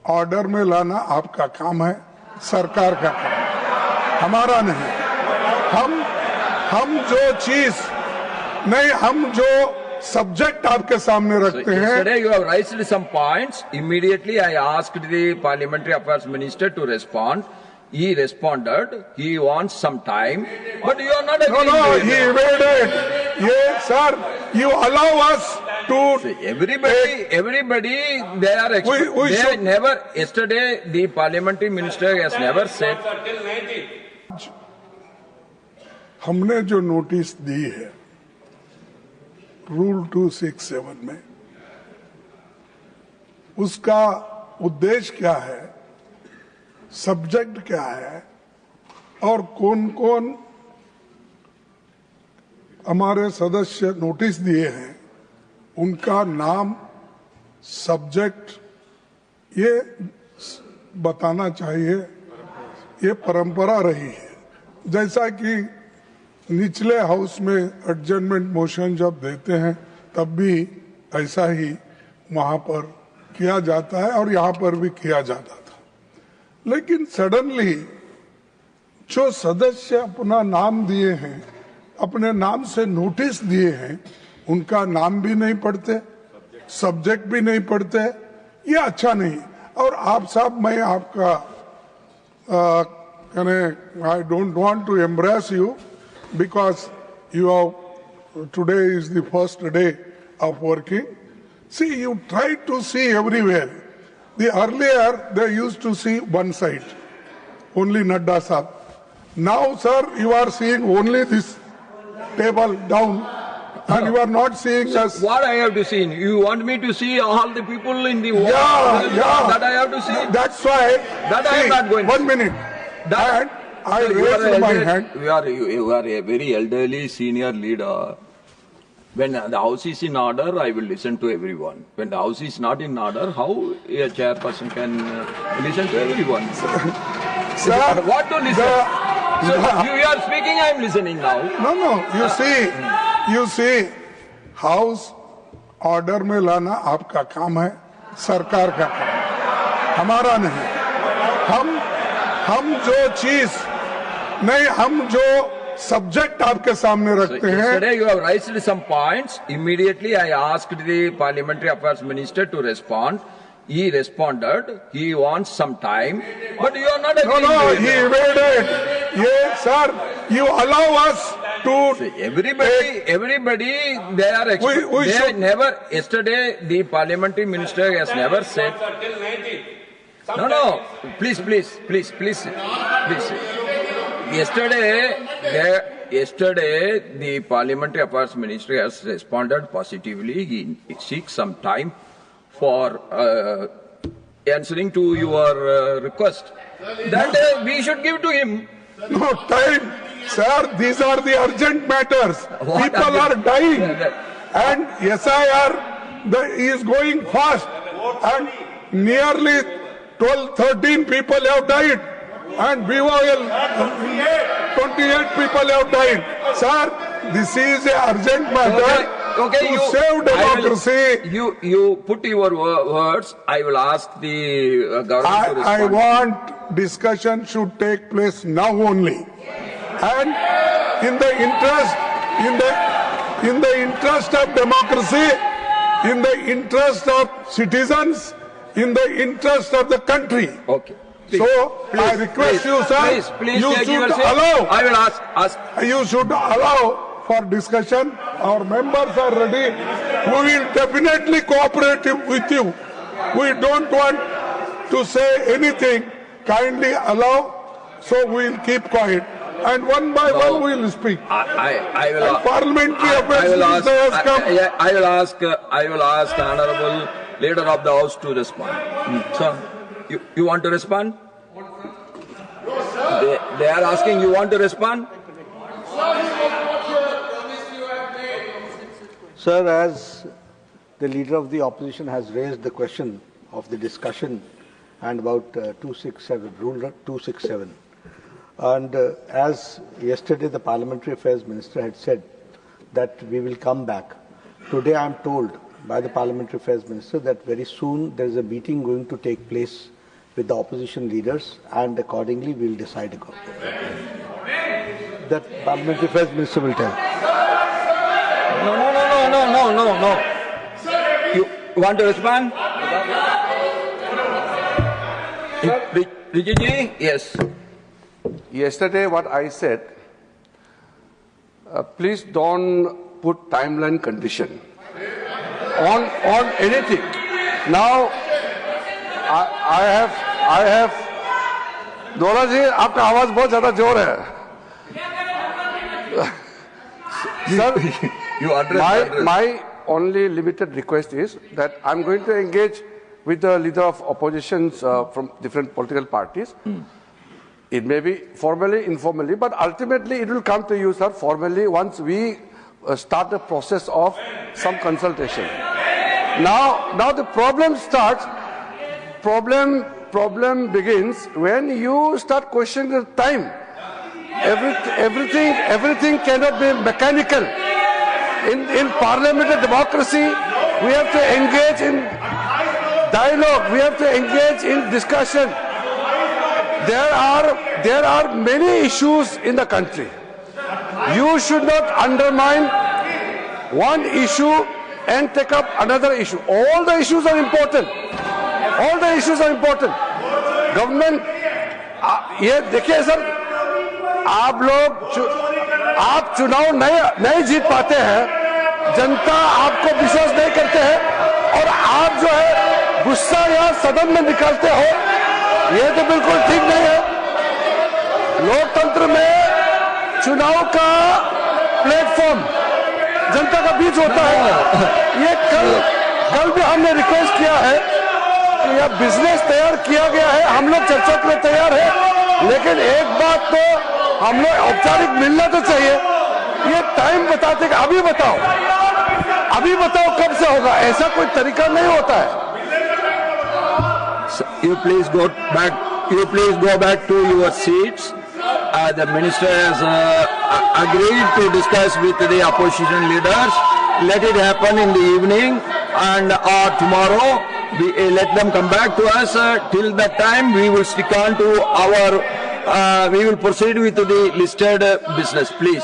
Order में लाना आपका काम है, सरकार का काम है, हमारा नहीं। हम जो चीज नहीं, हम जो सब्जेक्ट आपके सामने रखते हैं। Yesterday you have raised some points. Immediately I asked the Parliamentary Affairs Minister to respond. He responded. He wants some time, but you are not agreeing. No, he evaded. Yes, sir. You allow us to. See, everybody, they are. We they should never. Yesterday, the Parliamentary Minister has never said. हमने जो notice दी है rule 267 में, उसका उद्देश्य क्या है, subject क्या है, और कौन कौन हमारे सदस्य नोटिस दिए हैं, उनका नाम, सब्जेक्ट, ये बताना चाहिए। ये परंपरा रही है। जैसा कि निचले हाउस में एडजर्नमेंट मोशन जब देते हैं तब भी ऐसा ही वहां पर किया जाता है और यहाँ पर भी किया जाता था। लेकिन सडनली जो सदस्य अपना नाम दिए हैं, अपने नाम से नोटिस दिए हैं, उनका नाम भी नहीं पढ़ते, सब्जेक्ट भी नहीं पढ़ते, ये अच्छा नहीं। और आप साहब, मैं आपका I don't want to embrace you because you have today is the first day of working. See, you try to see everywhere. The earlier they used to see one side, only Nadda sahab. Now, sir, you are seeing only this table down, and you are not seeing us. What I have to see? You want me to see all the people in the world? Yeah. That I have to see. That's why. That I am not going. 1 minute. That. I raised my hand. You are a very elderly senior leader. When the house is in order, I will listen to everyone. When the house is not in order, how a chairperson can listen to everyone? Sir, what to listen? You are speaking, I am listening now. No. You see, house order में लाना आपका काम है, सरकार का काम है, हमारा नहीं। हम जो चीज नहीं, हम जो सब्जेक्ट आपके सामने रखते हैं। Yesterday you have raised some points. Immediately I asked the Parliamentary Affairs Minister to respond. He responded. He wants some time, but you are not agreeing. No, he evaded. Yes, sir. You allow us to. See, everybody, they are. We should never. Yesterday the Parliamentary Minister has never said. No. Please. Yesterday, the Parliamentary Affairs Ministry has responded positively. He seeks some time for answering to your request. That we should give to him. No time, sir. These are the urgent matters. People are dying, and SIR is going fast, and nearly 12-13 people have died, and BOL 28 people have died. Sir, this is an urgent matter to save democracy. You put your words. I will ask the government to respond. I want discussion should take place now only, and in the interest of democracy, in the interest of citizens, in the interest of the country. Okay. Please, I request you, sir, please you should allow. I will ask. You should allow for discussion. Our members are ready. We will definitely cooperate with you. We don't want to say anything. Kindly allow, so we will keep quiet. And one by one we will speak. I will. Parliamentary Affairs Minister has come. I will ask the Honorable Leader of the House to respond. Sir, you want to respond? They are asking, you want to respond? Sir, as the Leader of the Opposition has raised the question of the discussion and about 267, Rule 267, and as yesterday the Parliamentary Affairs Minister had said that we will come back, today I am told by the Parliamentary Affairs Minister that very soon there is a meeting going to take place with the opposition leaders, and accordingly we'll decide. That Parliamentary Affairs Minister will tell. No. You want to respond? Rijiji? Yes. Yesterday, what I said, please don't put timeline condition on anything. Now, I have. दोरा जी, आपका आवाज बहुत ज़्यादा जोर है. Sir, my only limited request is that I'm going to engage with the leader of oppositions from different political parties. It may be formally, informally, but ultimately it will come to you, sir, formally once we start the process of some consultation. Now the problem starts. Problem begins when you start questioning the time. Everything cannot be mechanical. In parliamentary democracy, we have to engage in dialogue. We have to engage in discussion. There are many issues in the country. You should not undermine one issue and take up another issue. All the issues are important. All the issues are important. Government, ये देखिए sir, आप चुनाव नहीं जीत पाते हैं, जनता आपको विश्वास नहीं करते हैं, और आप जो है गुस्सा या सदन में निकालते हो, ये तो बिल्कुल ठीक नहीं है. लोकतंत्र में चुनाव का प्लेटफॉर्म जनता का बीच होता है. ये कल भी हमने रिक्वेस्ट किया है कि यह बिजनेस तैयार किया गया है, हम लोग चर्चा के लिए तैयार है, लेकिन एक बात तो हम लोग औपचारिक मिलना तो चाहिए. ये टाइम बताते कि अभी बताओ कब से होगा, ऐसा कोई तरीका नहीं होता है. You please go back to your seats. The minister has agreed to discuss with the opposition leaders. Let it happen in the evening, and tomorrow let them come back to us. Till that time, we will stick on to our. We will proceed with the listed business, please.